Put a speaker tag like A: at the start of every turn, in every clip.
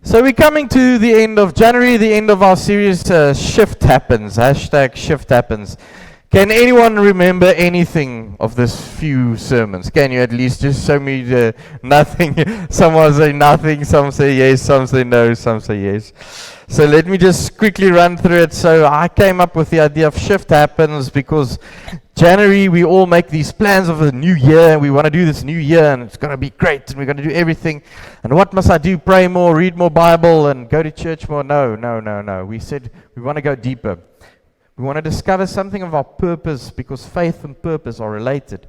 A: So we're coming to the end of January, the end of our series, Shift Happens, hashtag Shift Happens. Can anyone remember anything of this few sermons? Can you at least just show me the nothing? Someone say nothing, some say yes, some say no, some say yes. So let me just quickly run through it. So I came up with the idea of Shift Happens because January we all make these plans of a new year. We want to do this new year and it's going to be great and we're going to do everything. And what must I do? Pray more, read more Bible and go to church more? No. We said we want to go deeper. We want to discover something of our purpose because faith and purpose are related.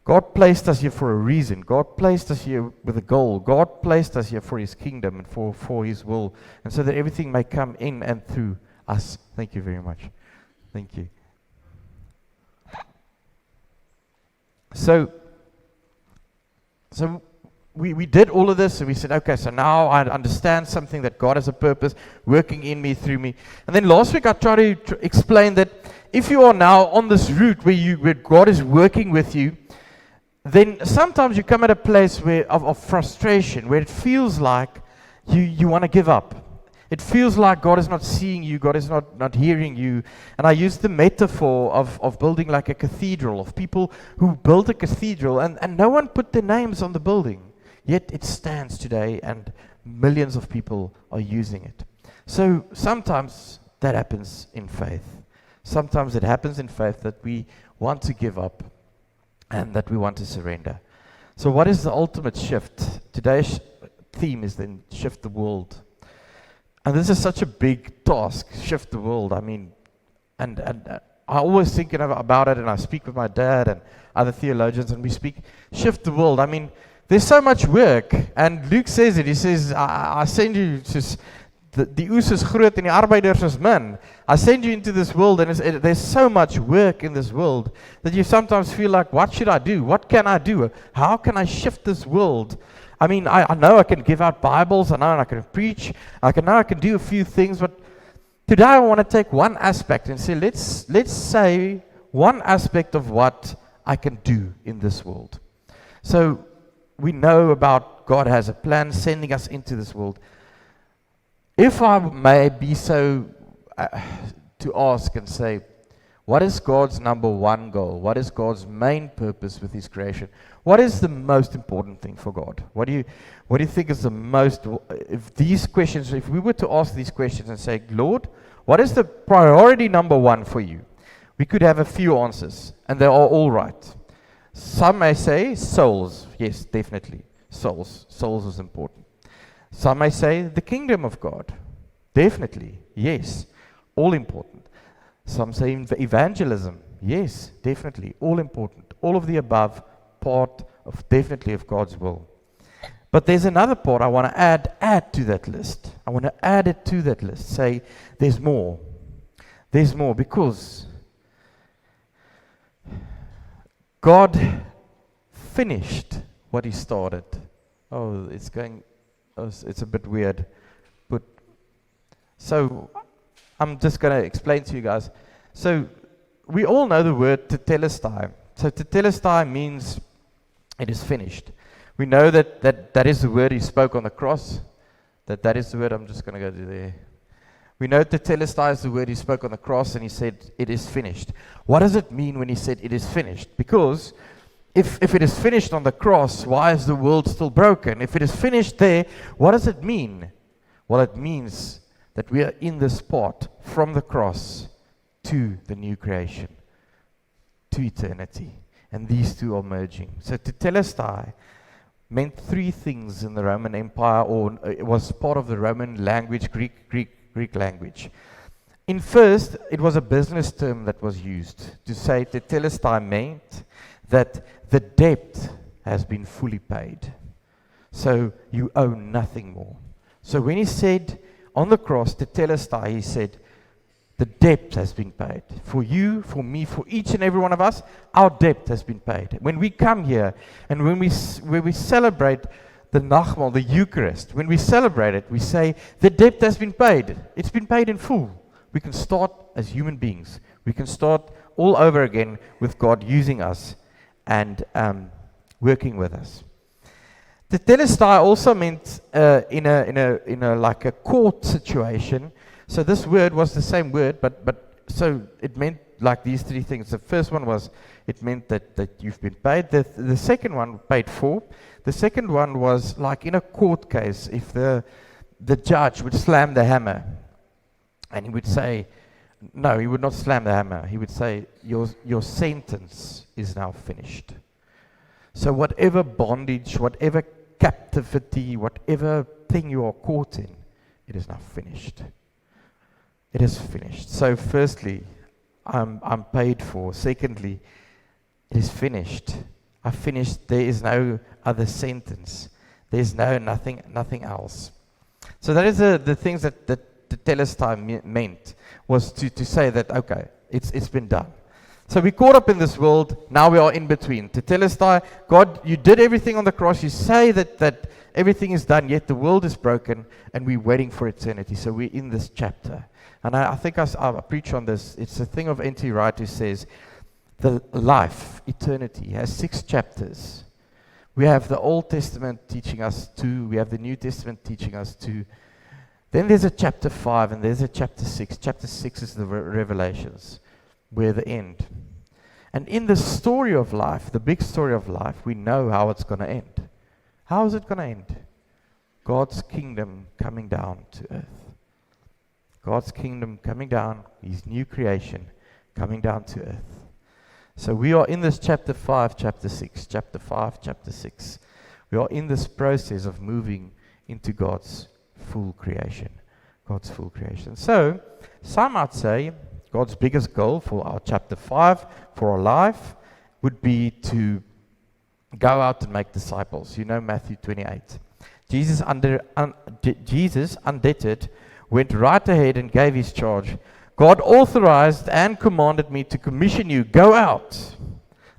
A: God placed us here for a reason. God placed us here with a goal. God placed us here for His kingdom and for His will. And so that everything may come in and through us. Thank you very much. Thank you. So we did all of this and we said, okay, so now I understand something that God has a purpose working in me, through me. And then last week I tried to explain that if you are now on this route where God is working with you, then sometimes you come at a place of frustration, where it feels like you want to give up. It feels like God is not seeing you, God is not hearing you. And I used the metaphor of building like a cathedral, of people who built a cathedral and no one put their names on the building. Yet it stands today and millions of people are using it. So sometimes that happens in faith. Sometimes it happens in faith that we want to give up and that we want to surrender. So what is the ultimate shift? Today's theme is then shift the world. And this is such a big task, shift the world. I mean, and I always think about it, and I speak with my dad and other theologians, and we speak, shift the world. I mean, there's so much work, and Luke says it. He says, I send you, die oes is groot en die arbeiders is min. I send you into this world, and there's so much work in this world that you sometimes feel like, what should I do? What can I do? How can I shift this world? I mean, I know I can give out Bibles, I know I can preach, I can do a few things, but today I want to take one aspect and say, let's say one aspect of what I can do in this world. So we know about God has a plan sending us into this world. If I may be so to ask and say, what is God's number one goal? What is God's main purpose with His creation? What is the most important thing for God? What do you think is the most, if we were to ask these questions and say, Lord, what is the priority number one for you? We could have a few answers, and they are all right. Some may say souls. Yes, definitely. Souls. Souls is important. Some may say the kingdom of God. Definitely. Yes. All important. Some say evangelism. Yes, definitely. All important. All of the above, part of definitely of God's will. But there's another part I want to add to that list. I want to add it to that list. Say, there's more. There's more because God finished what He started. It's a bit weird. So I'm just going to explain to you guys. So we all know the word tetelestai. So tetelestai means it is finished. We know that is the word He spoke on the cross. That is the word. I'm just going to go to there. We know tetelestai is the word He spoke on the cross, and He said, it is finished. What does it mean when He said it is finished? Because if it is finished on the cross, why is the world still broken? If it is finished there, what does it mean? Well, it means that we are in this part from the cross to the new creation, to eternity. And these two are merging. So tetelestai meant three things in the Roman Empire, or it was part of the Roman language, Greek language. In first, it was a business term that was used to say tetelestai meant that the debt has been fully paid. So you owe nothing more. So when He said on the cross, tetelestai, He said, the debt has been paid. For you, for me, for each and every one of us, our debt has been paid. When we come here and when we celebrate the Nachmal, the Eucharist, when we celebrate it, we say, the debt has been paid. It's been paid in full. We can start as human beings. We can start all over again with God using us and working with us. Tetelestai also meant in a like a court situation. So this word was the same word, but so it meant like these three things. The first one was it meant that you've been paid. The second one, paid for. The second one was like in a court case, if the judge would slam the hammer, and he would say, no, he would not slam the hammer. He would say, your sentence is now finished. So whatever bondage, whatever captivity, whatever thing you are caught in, it is now finished. It is finished. So firstly, I'm paid for. Secondly, it is finished. I finished. There is no other sentence. There is nothing else. So that is the things that the Telestai meant, was to say that, okay, it's been done. So we caught up in this world, now we are in between. Tetelestai, God, you did everything on the cross, you say that everything is done, yet the world is broken, and we're waiting for eternity. So we're in this chapter. And I think I preach on this. It's a thing of N.T. Wright who says, the life, eternity, has 6 chapters. We have the Old Testament teaching us 2, we have the New Testament teaching us 2. Then there's a chapter 5, and there's a chapter 6. Chapter 6 is the Revelations, where the end. And in the story of life, the big story of life, we know how it's going to end. How is it going to end? God's kingdom coming down to earth. God's kingdom coming down, His new creation coming down to earth. So we are in this chapter 5, chapter 6, chapter 5, chapter 6. We are in this process of moving into God's full creation. God's full creation. So, some might say, God's biggest goal for our chapter 5, for our life, would be to go out and make disciples. You know Matthew 28. Jesus, undebted, went right ahead and gave his charge. God authorized and commanded me to commission you. Go out.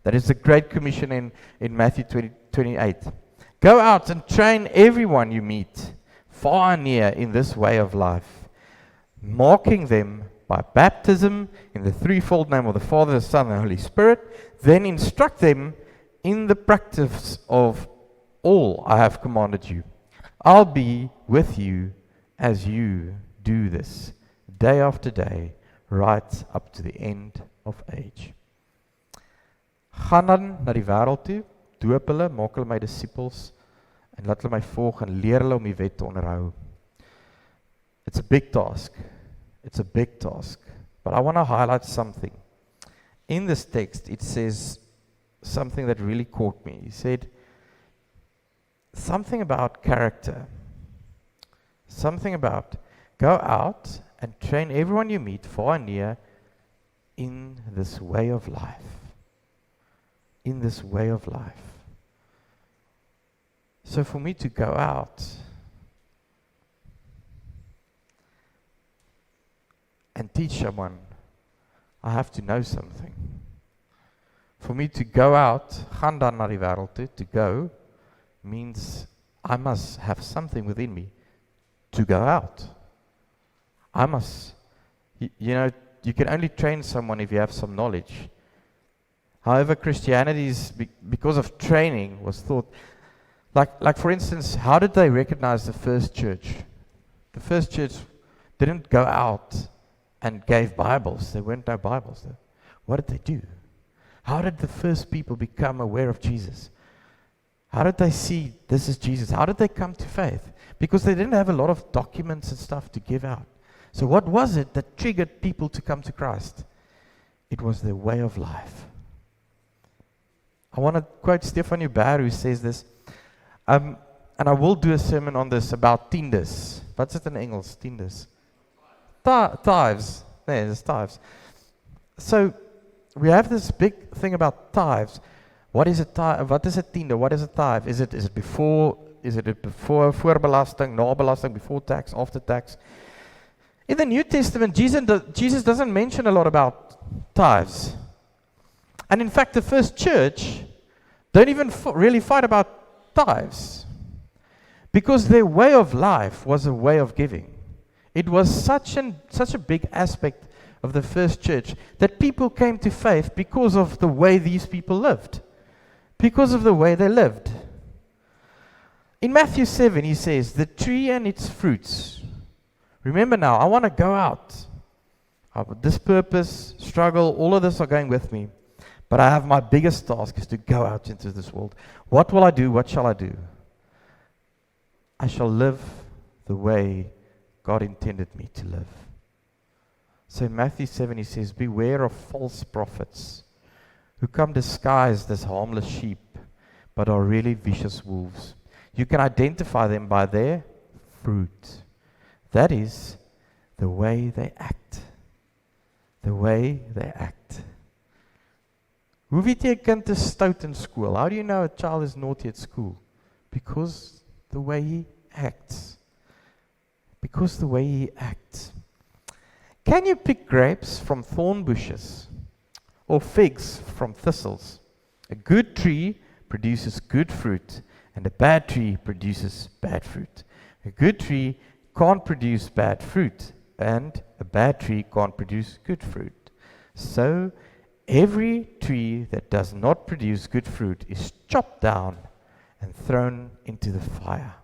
A: That is the Great Commission in Matthew 28. Go out and train everyone you meet, far and near, in this way of life, marking them by baptism in the threefold name of the Father, the Son, and the Holy Spirit. Then instruct them in the practice of all I have commanded you. I'll be with you as you do this, day after day, right up to the end of age. Gaan dan na die wêreld toe, doop hulle, maak hulle my disippels, en laat hulle my volg en leer hulle om die wet te onderhou. It's a big task. It's a big task. But I want to highlight something. In this text, it says something that really caught me. He said something about character. Something about go out and train everyone you meet, far and near, in this way of life. In this way of life. So for me to go out and teach someone, I have to know something. For me to go out, gaan dan na die wêreld toe, to go, means I must have something within me to go out. I must, you know, you can only train someone if you have some knowledge. However, Christianity is, because of training, was thought, like for instance, how did they recognize the first church? The first church didn't go out and gave Bibles. There weren't no Bibles there. What did they do? How did the first people become aware of Jesus? How did they see this is Jesus? How did they come to faith? Because they didn't have a lot of documents and stuff to give out. So what was it that triggered people to come to Christ? It was their way of life. I want to quote Stefan Huber, who says this, and I will do a sermon on this about tiendes. What's it in Engels, tiendes? Tithes. Yeah, there's tithes. So we have this big thing about tithes. What is a tithe? What is a tiende? What is a tithe? Is it before? Is it before voorbelasting, na belasting, before tax, after tax? In the New Testament, Jesus doesn't mention a lot about tithes. And in fact, the first church don't even really fight about tithes, because their way of life was a way of giving. It was such a big aspect of the first church that people came to faith because of the way these people lived, because of the way they lived. In Matthew 7, he says, the tree and its fruits. Remember now, I want to go out. This purpose, struggle, all of this are going with me. But I have my biggest task is to go out into this world. What will I do? What shall I do? I shall live the way God intended me to live. So in Matthew 7, he says, beware of false prophets who come disguised as harmless sheep, but are really vicious wolves. You can identify them by their fruit. That is the way they act. The way they act. Hoe weet jy 'n kind is stout in school? How do you know a child is naughty at school? Because the way he acts. Because the way he acts. Can you pick grapes from thorn bushes or figs from thistles? A good tree produces good fruit, and a bad tree produces bad fruit. A good tree can't produce bad fruit, and a bad tree can't produce good fruit. So, every tree that does not produce good fruit is chopped down and thrown into the fire.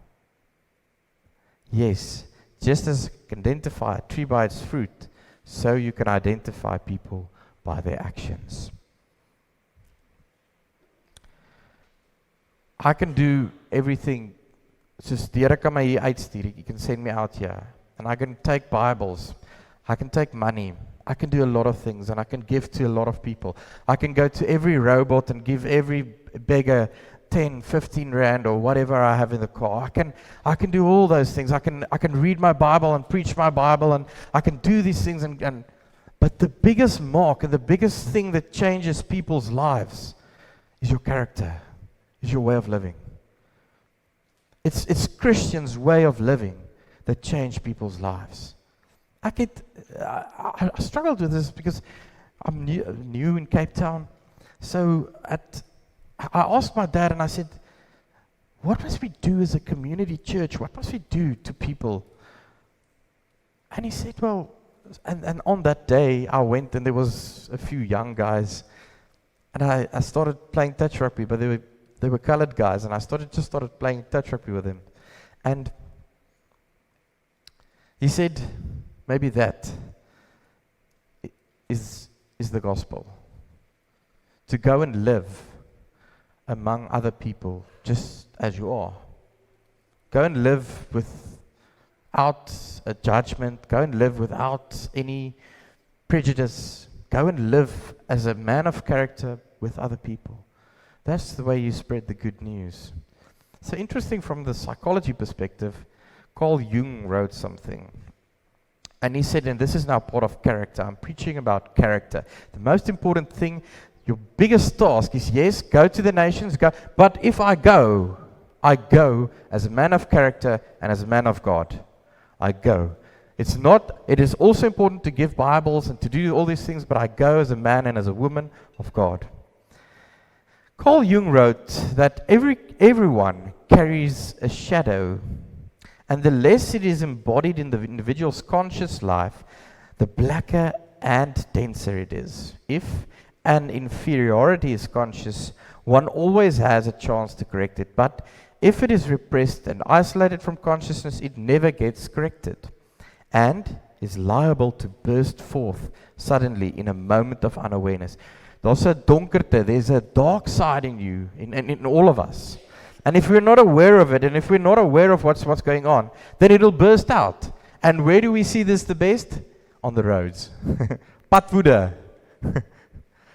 A: Yes, just as you can identify a tree by its fruit, so you can identify people by their actions. I can do everything. Just die Here kan my hier uitstuur. You can send me out here. And I can take Bibles. I can take money. I can do a lot of things, and I can give to a lot of people. I can go to every robot and give every beggar 10, 15 rand or whatever I have in the car. I can do all those things. I can read my Bible and preach my Bible, and I can do these things. But the biggest mark and the biggest thing that changes people's lives is your character, is your way of living. It's Christians' way of living that change people's lives. I struggled with this because I'm new in Cape Town. So I asked my dad, and I said, what must we do as a community church? What must we do to people? And he said, well, and on that day I went, and there was a few young guys, and I started playing touch rugby, but they were colored guys, and I just started playing touch rugby with them. And he said, maybe that is the gospel. To go and live among other people just as you are. Go and live without a judgment. Go and live without any prejudice. Go and live as a man of character with other people. That's the way you spread the good news. So interesting from the psychology perspective, Carl Jung wrote something. And he said, and this is now part of character. I'm preaching about character. The most important thing, your biggest task is, yes, go to the nations, go. But if I go as a man of character and as a man of God. I go. It is also important to give Bibles and to do all these things, but I go as a man and as a woman of God. Carl Jung wrote that everyone carries a shadow, and the less it is embodied in the individual's conscious life, the blacker and denser it is. If an inferiority is conscious, one always has a chance to correct it. But if it is repressed and isolated from consciousness, it never gets corrected and is liable to burst forth suddenly in a moment of unawareness. There's a donkerte, there's a dark side in you, in all of us. And if we're not aware of it, and if we're not aware of what's going on, then it'll burst out. And where do we see this the best? On the roads. Padwoede.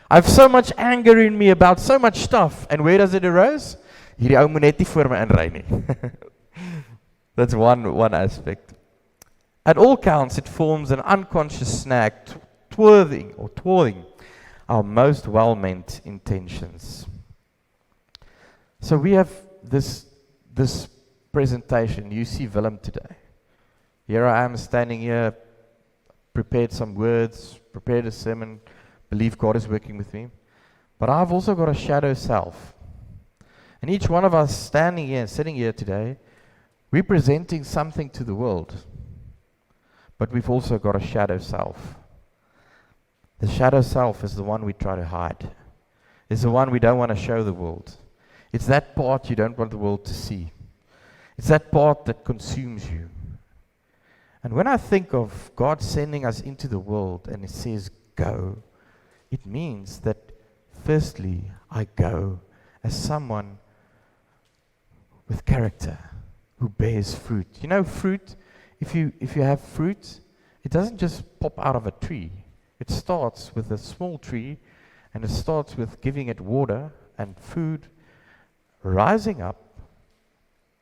A: I have so much anger in me about so much stuff. And where does it arise? Hierdie ou moet net nie voor my inry nie. That's one aspect. At all counts, it forms an unconscious snag, thwarting our most well-meant intentions. So we have this presentation. You see Willem today. Here I am standing here, prepared some words, prepared a sermon, believe God is working with me. But I've also got a shadow self. And each one of us standing here, sitting here today, we're presenting something to the world. But we've also got a shadow self. The shadow self is the one we try to hide. It's the one we don't want to show the world. It's that part you don't want the world to see. It's that part that consumes you. And when I think of God sending us into the world and it says go, it means that firstly, I go as someone with character who bears fruit. You know, fruit, if you have fruit, it doesn't just pop out of a tree. It starts with a small tree, and it starts with giving it water and food, rising up,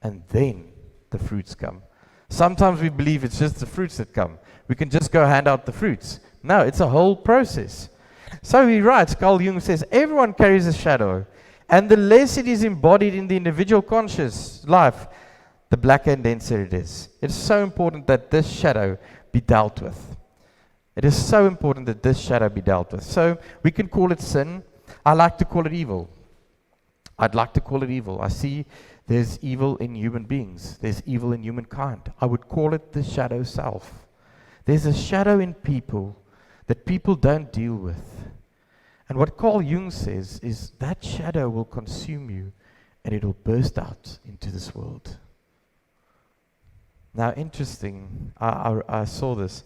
A: and then the fruits come. Sometimes we believe it's just the fruits that come. We can just go hand out the fruits. No, it's a whole process. So he writes, Carl Jung says, everyone carries a shadow, and the less it is embodied in the individual conscious life, the blacker and denser it is. It's so important that this shadow be dealt with. It is so important that this shadow be dealt with. So we can call it sin. I like to call it evil. I'd like to call it evil. I see there's evil in human beings. There's evil in humankind. I would call it the shadow self. There's a shadow in people that people don't deal with. And what Carl Jung says is that shadow will consume you and it'll burst out into this world. Now, interesting, I saw this.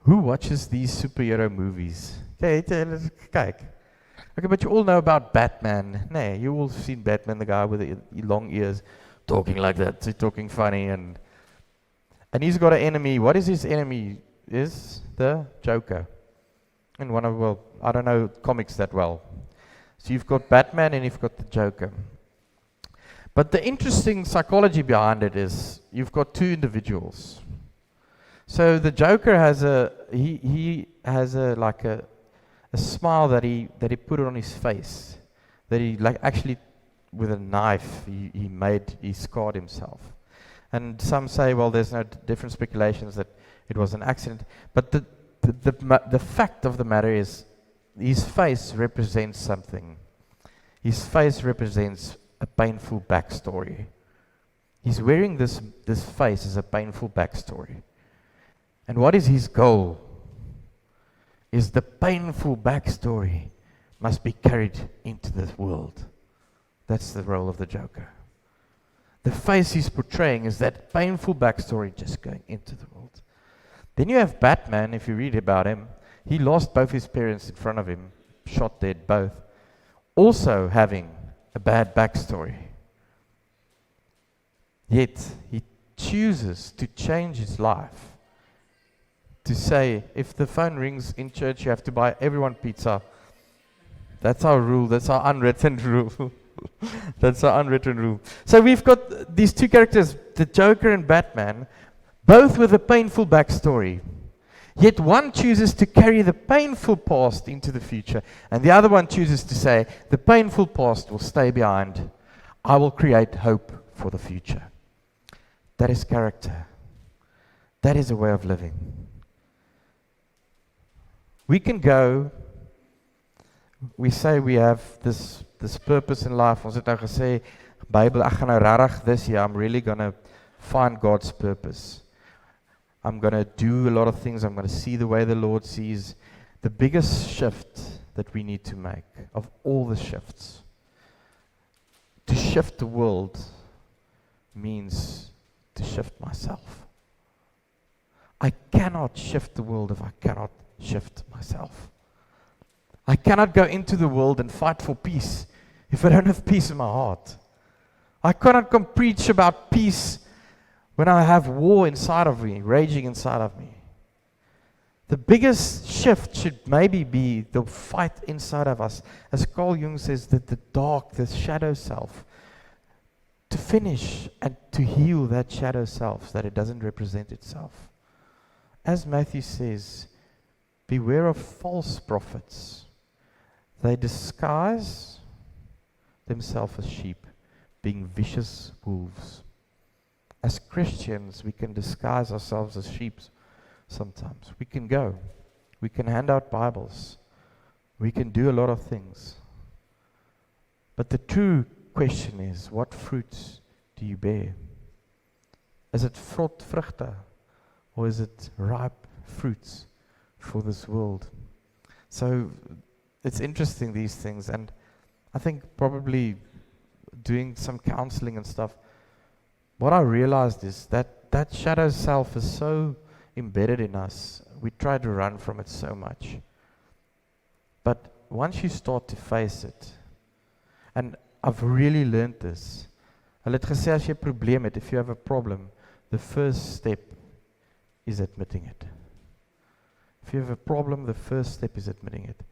A: Who watches these superhero movies? Okay, let's kyk. Okay, but you all know about Batman. Nee, you all seen Batman, the guy with the long ears, talking like that, talking funny, and he's got an enemy. What is his enemy? Is the Joker. And I don't know comics that well. So you've got Batman and you've got the Joker. But the interesting psychology behind it is you've got two individuals. So the Joker has he has a smile that he put on his face, that he actually with a knife he scarred himself. And some say, well, there's no different speculations that it was an accident. But the fact of the matter is, his face represents something. His face represents a painful backstory. He's wearing this face as a painful backstory. And what is his goal? Is the painful backstory must be carried into this world. That's the role of the Joker. The face he's portraying is that painful backstory just going into the world. Then you have Batman, if you read about him, he lost both his parents in front of him, shot dead both, also having a bad backstory. Yet, he chooses to change his life, to say, if the phone rings in church, you have to buy everyone pizza. That's our rule, that's our unwritten rule. That's our unwritten rule. So we've got these two characters, the Joker and Batman, both with a painful backstory. Yet one chooses to carry the painful past into the future, and the other one chooses to say, the painful past will stay behind. I will create hope for the future. That is character. That is a way of living. We can go, we say we have this purpose in life. Ons het nou gesê, Bible, ek gaan nou regtig this year, I'm really going to find God's purpose. I'm going to do a lot of things. I'm going to see the way the Lord sees. The biggest shift that we need to make, of all the shifts, to shift the world means to shift myself. I cannot shift the world if I cannot shift myself. I cannot go into the world and fight for peace if I don't have peace in my heart. I cannot come preach about peace when I have war inside of me, raging inside of me. The biggest shift should maybe be the fight inside of us. As Carl Jung says, that the dark, the shadow self, to finish and to heal that shadow self, so that it doesn't represent itself. As Matthew says, beware of false prophets. They disguise themselves as sheep, being vicious wolves. As Christians, we can disguise ourselves as sheep sometimes. We can go. We can hand out Bibles. We can do a lot of things. But the true question is, what fruits do you bear? Is it vrugte, or is it ripe fruits for this world? So it's interesting, these things, and I think probably doing some counseling and stuff, what I realized is that shadow self is so embedded in us. We try to run from it so much. But once you start to face it, and I've really learned this. Hulle het gesê as jy 'n probleem het, if you have a problem, the first step is admitting it. If you have a problem, the first step is admitting it.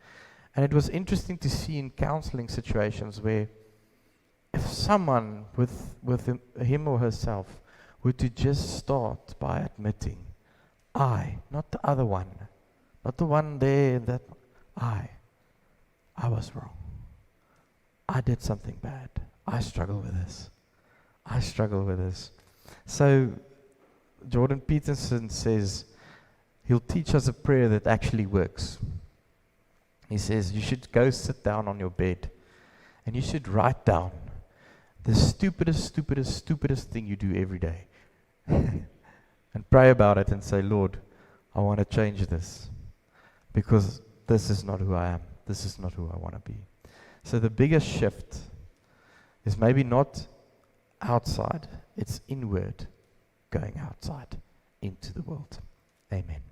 A: And it was interesting to see in counseling situations where if someone with him or herself were to just start by admitting, I, not the other one, not the one there, that I was wrong. I did something bad. I struggle with this. I struggle with this. So Jordan Peterson says he'll teach us a prayer that actually works. He says you should go sit down on your bed and you should write down the stupidest thing you do every day. And pray about it and say, Lord, I want to change this because this is not who I am. This is not who I want to be. So the biggest shift is maybe not outside, it's inward, going outside into the world. Amen.